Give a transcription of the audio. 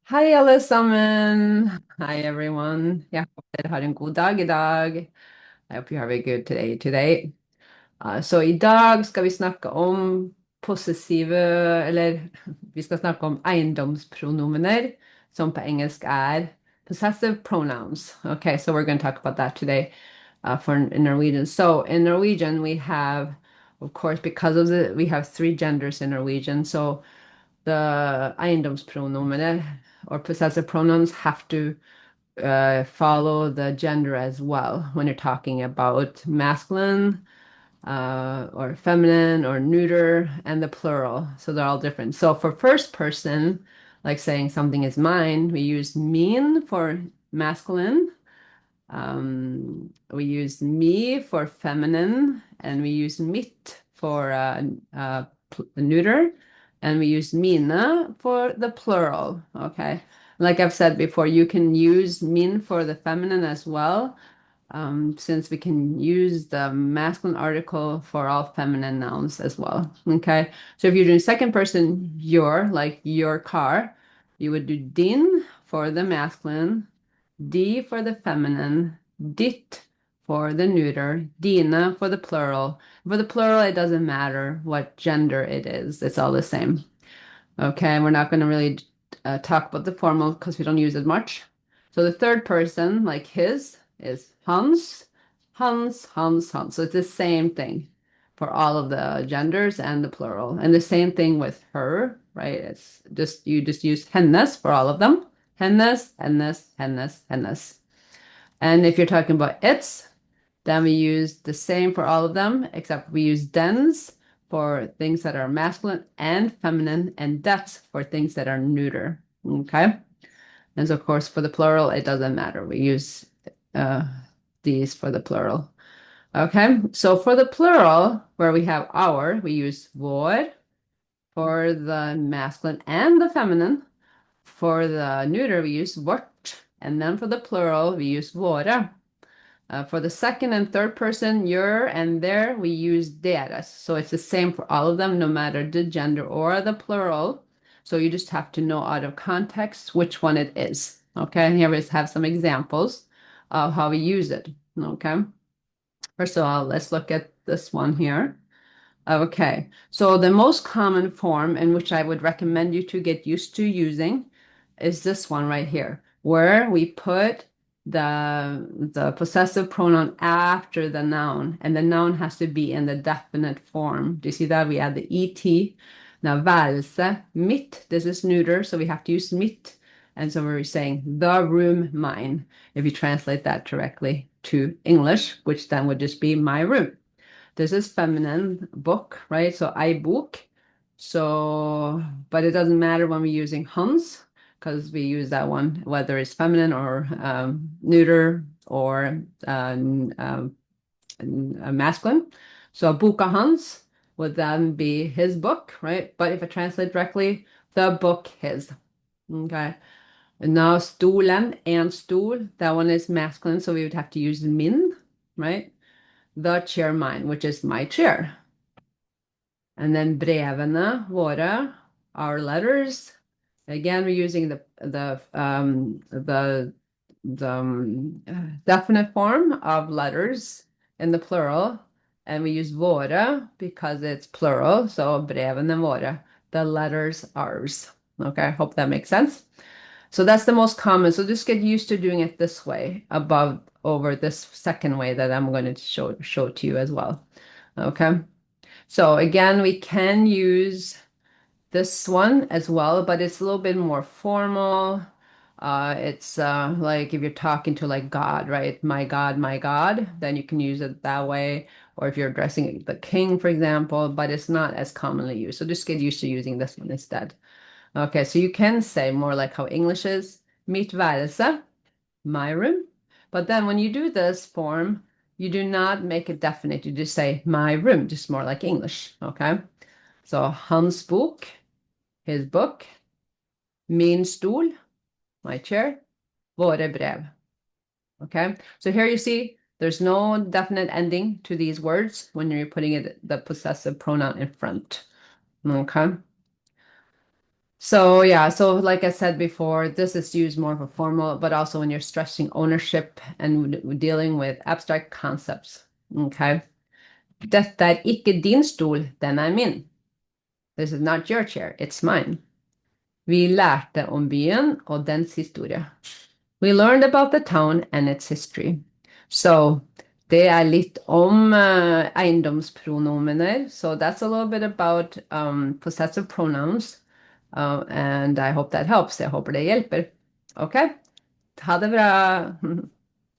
Hei, alle sammen. Hi, everyone. Jeg håper dere har en god dag i dag. I hope you have a good today. Så i dag skal vi snakke om possessive, eller vi skal snakke om eiendomspronomener, som på engelsk er possessive pronouns. Okay, so we're going to talk about that today in Norwegian. So in Norwegian, we have, of course, we have three genders in Norwegian. So the Eiendoms Pronomener or possessive pronouns have to follow the gender as well when you're talking about masculine or feminine or neuter and the plural. So they're all different. So for first person, like saying something is mine, we use min for masculine. We use me for feminine, and we use mitt for neuter, and we use mine for the plural. Okay. Like I've said before, you can use min for the feminine as well, since we can use the masculine article for all feminine nouns as well. Okay. So if you're doing second person, your, like your car, you would do din for the masculine, D for the feminine, ditt for the neuter, dina for the plural. For the plural, it doesn't matter what gender it is. It's all the same. Okay, we're not going to really talk about the formal because we don't use it much. So the third person, like his, is Hans, Hans, Hans, Hans. So it's the same thing for all of the genders and the plural. And the same thing with her, right? It's just, you just use hennes for all of them. Hennes, hennes, hennes, hennes. And if you're talking about its, then we use the same for all of them, except we use dens for things that are masculine and feminine, and dets for things that are neuter. Okay. And so, of course, for the plural, it doesn't matter. We use uh, these for the plural. Okay. So for the plural, where we have our, we use vår for the masculine and the feminine. For the neuter, we use vårt. And then for the plural, we use våra. For the second and third person, your and their, we use deres. So it's the same for all of them, no matter the gender or the plural. So you just have to know out of context which one it is. Okay, and here we have some examples of how we use it. Okay, first of all, let's look at this one here. Okay, so the most common form in which I would recommend you to get used to using is this one right here, where we put the possessive pronoun after the noun, and the noun has to be in the definite form. Do you see that? We add the et. Now, værelse, mitt, this is neuter, so we have to use mitt. And so we're saying the room, mine, if you translate that directly to English, which then would just be my room. This is feminine book, right? So I book. So, but it doesn't matter when we're using Hans because we use that one, whether it's feminine or neuter or masculine. So boka Hans would then be his book, right? But if I translate directly, the book his. Okay. And now stolen and stol, that one is masculine, so we would have to use min, right? The chair mine, which is my chair. And then brevene våre, our letters. Again, we're using the definite form of letters in the plural, and we use våre because it's plural. So brevene våre, the letters ours. Okay, I hope that makes sense. So that's the most common. So just get used to doing it this way above over this second way that I'm going to show to you as well. Okay. So again, we can use this one as well, but it's a little bit more formal. It's like if you're talking to like God, right? My God, then you can use it that way. Or if you're addressing the king, for example, but it's not as commonly used. So just get used to using this one instead. Okay, so you can say more like how English is, mitt værelse, my room. But then when you do this form, you do not make it definite. You just say my room, just more like English. Okay. So hans bok, his book, min stol, my chair, våre brev. Okay. So here you see there's no definite ending to these words when you're putting the possessive pronoun in front. Okay. So yeah, so like I said before, this is used more for formal, but also when you're stressing ownership and dealing with abstract concepts. Okay. Dette er ikke din stol, den er min. This is not your chair, it's mine. Vi lærte om byen og dens historie. We learned about the town and its history. So det er litt om eiendomspronomener. So that's a little bit about possessive pronouns. And I hope that helps. Jeg håper det hjelper. Ok? Ha det bra!